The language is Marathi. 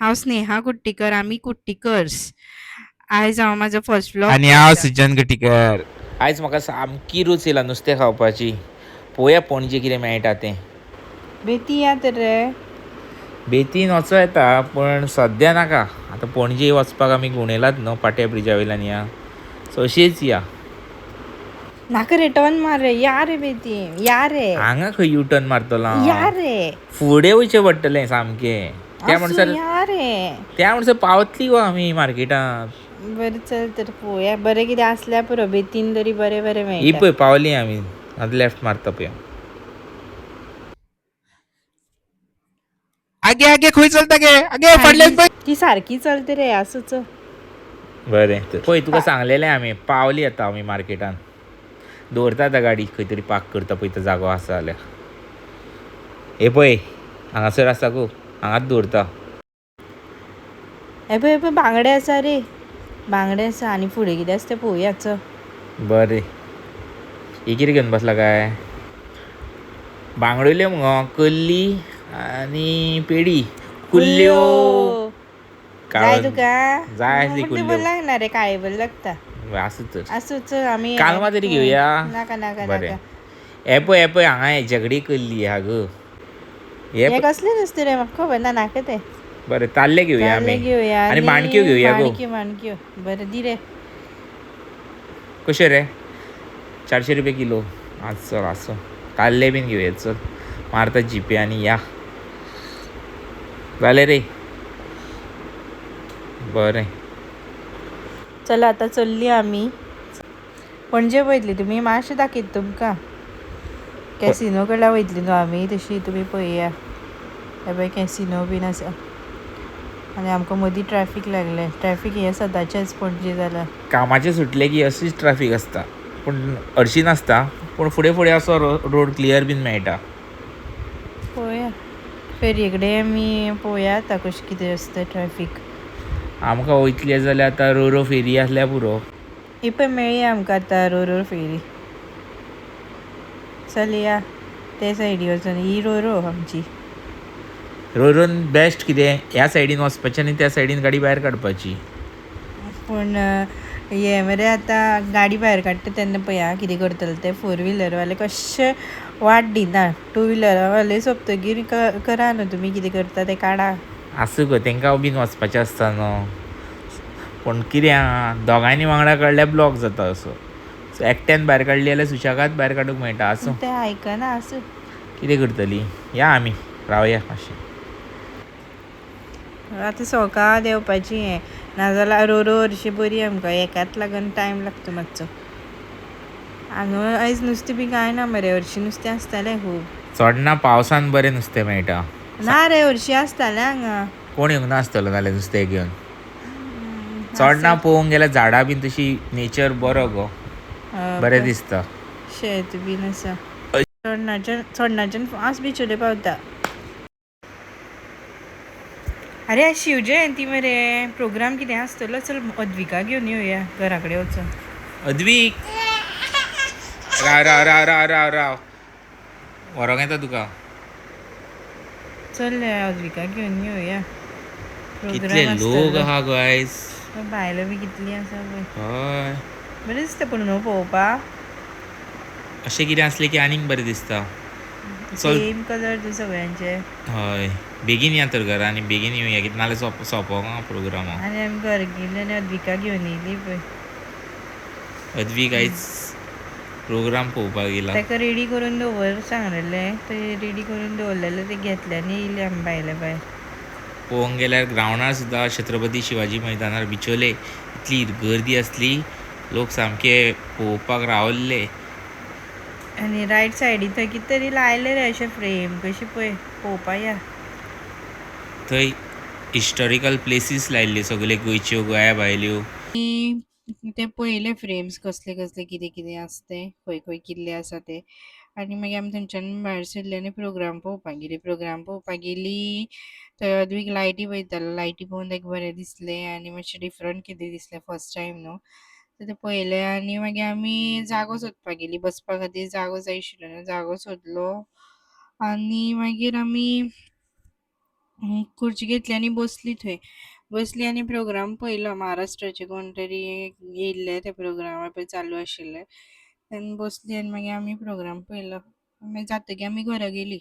हांव स्नेहा कुट्टीकर, आमी कुट्टीकर्स. आयज हांव म्हाजो फर्स्ट व्लॉग आणि हांव सुजन गटिकर. आयज म्हाका सामकी रूच येयला नुस्तें खावपाची. पळोवया पणजे कितें मेळटा तें. बेती या तर रे. बेतीन वचो येता पण सद्या नाका. आतां पणजे वचपाक आमी गुणेलात न्हू पाट्या ब्रिजा वयल्यान या. सो अशीच या. नाका रे टर्न मार रे, या रे बेती, या रे. हांगा खंय यू टर्न मारतलो या हांव. रे. फुडें वयचें पडटलें सामकें. त्या आसूं म्हणसर या रे. पावतली गो आमी मार्केटांत. बरें चल तर पळोवया. बरें कितें आसल्यार पुरो बेतीन तरी बरें बरें ही मेळटा. पळय पावली आमी. आतां लेफ्ट मारता पळय. आगे आगे खंय चलता गे. आगे फाटल्यान पळय. ती सारकी चलता रे, आसूं चल. बरें पळय तुका सांगलेलें आमी पावली आतां आमी मार्केटान. दवरता आतां गाडी खंय तरी पार्क करता पळय तो जागो आसा जाल्यार. हे पळय हांगासर आसा गो, हांगाच दवरता. हे पळय बांगडे आसा रे, बांगडे आसा आनी फुडें कितें आसा तें पळोवया चल. बरें ही कितें घेवन बसला काय. बांगडुल्यो मुगो, कल्ली आनी पेडी. कुल्ल्यो जाय तुका. जाय आसली पूण ती कुल्ल्यो. बरी लागना रे, काळी बरी लागता. आसूं तर. आसूं चल आमी कालवां तरी घेवया. नाका नाका बरें नाका. हे पळय हांगा हे झगडी कल्ली हा गो. हे कसलें नुस्तें रे, म्हाका खबर ना, नाका तें. बरें ताल्ले घेवया आमी. घेवया आनी माणक्यो घेवया गो. माणक्यो बरें दी रे. कशें रे 400 रुपया किलो. चल आसूं. ताल्ले बीन घेवया चल. मारता जीपे आनी या. जालें रे. बरें चल आतां चल्ली आमी. पणजे वयतली तुमी, मातशें दाखयता तुमकां. कॅसिनो कडल्यान वयतली न्हू आमी, तशी तुमी पळया. हे पळय कॅसिनो बीन आसा. आनी आमकां मदीं ट्रॅफीक लागलें. ट्रॅफीक हें सदांचेंच पणजे जाल्यार. कामाचें सुटलें की अशीच ट्रॅफीक आसता. पूण हरशी नासता. पूण फुडें फुडें असो रोड क्लियर बीन मेळटा. पळोवया फेरये कडेन आमी पळोवया आतां कशें कितें आसता ट्रॅफीक. आमकां वयतलें जाल्यार आतां रोरो फेरी आसल्यार पुरो. ही पळय मेळ्ळी आमकां आतां रोरो फेरी. चल या ते सायडी वचून. ही रोरो आमची. रोरोन बेस्ट कितें ह्या सायडीन वचपाचें आनी त्या सायडीन गाडी भायर काडपाची. पूण हे मरे आतां गाडी भायर काडटा तेन्ना पळया कितें करतले ते 4 व्हिलरवाले कशे वाट दिना. 2 व्हिलरवाले सोंपतकीर करा न्हू तुमी कितें करता तें काडा. आसूं गो तेंकां बीन वचपाचें आसता न्हू. पूण कितें दोगांयनी वांगडा काडल्यार ब्लॉक जाता असो. सो एकट्यान भायर काडली जाल्यार सुशेगाद भायर काडूंक मेळटा. आसूं तें आयकना. आसूं कितें करतली. या आमी रावया मातशें. आतां सवकां देंवपाची हें नाजाल्यार रोरो हरशी बरी आमकां. हेकाच लागून टायम लागता मातसो. हांगा आयज नुस्तें बी कांय ना मरे. हरशीं नुस्तें आसतालें खूब. चोडना पावसान बरें नुस्तें मेळटा. ना रे हरशीं आसतालें हांगा. कोण येवंक नासतलो नाल्यार नुस्तें घेवन. चोडना पळोवंक गेल्यार झाडां बीन तशी नेचर बरो गो. बरें दिसता. शेत बीन आसा. चोडणाच्यान फास्ट बिचोले पावता. अरे आज शिवजयंती मरे. प्रोग्राम कितें आसतलो. चल अद्विका घेवन येवया घरा कडेन वचून. अद्वीक राव राव राव राव राव राव व्हरोंक येता तुका. चल अद्विका घेवन येवया. कितले लोक आहा गो आयज. बायलो बी कितली आसा पळय. हय बरें दिसता पूण न्हू पळोवपाक. अशें कितें आसलें की आनीक बरें दिसता. सेम कलर तू सगळ्यांचे. हय बेगीन या तर घरा आनी बेगीन येवया कितें नाल्यार सोंपोंक हा प्रोग्राम. आनी आमी घर गेली आनी अद्विका घेवन येयली पळय. अद्वीक आयज प्रोग्राम पळोवपाक येयला. ताका रेडी करून दवर सांगलेलें. ते रेडी करून दवरलेलें ते घेतलें आनी येयली आमी भायले भायर. पळोवंक गेल्यार ग्रावंडार सुद्दां छत्रपती शिवाजी मैदानार बिचोले इतली गर्दी आसली. लोक सामके पळोवपाक रावल्ले. आनी रायट सायडीन थंय कितें तरी लायले रे अशें फ्रेम कशी पळय पळोवपा या. थंय हिस्टॉरिकल प्लेसीस लायल्ल्यो सगल्यो गोंयच्यो गोंया भायल्यो. ते पळयले फ्रेम्स कसले कसले कितें कितें आसा ते खंय खंय किल्ले आसा ते. आनी मागीर आमी थंयच्यान भायर सरली आनी प्रोग्राम पळोवपाक गेली. प्रोग्राम पळोवपाक गेली थंय अद्वीक लायटी पळयतालो. लायटी पळोवन ताका बरें दिसलें आनी मातशें डिफरंट कितें दिसलें फर्स्ट टायम न्हू. सो तें पळयलें आनी मागीर आमी जागो सोदपाक गेली. बसपा खातीर जागो जाय आशिल्लो न्हू. जागो सोदलो आनी मागीर आमी खुर्ची घेतली आनी बसली थंय. बसली आनी प्रोग्राम पयलो. महाराष्ट्राचे कोण तरी येयल्ले ते प्रोग्रामार पळय चालू आशिल्ले. तेन्ना बसली आनी मागीर आमी प्रोग्राम पयलो. मागीर जातकीर आमी घरा गेलीं.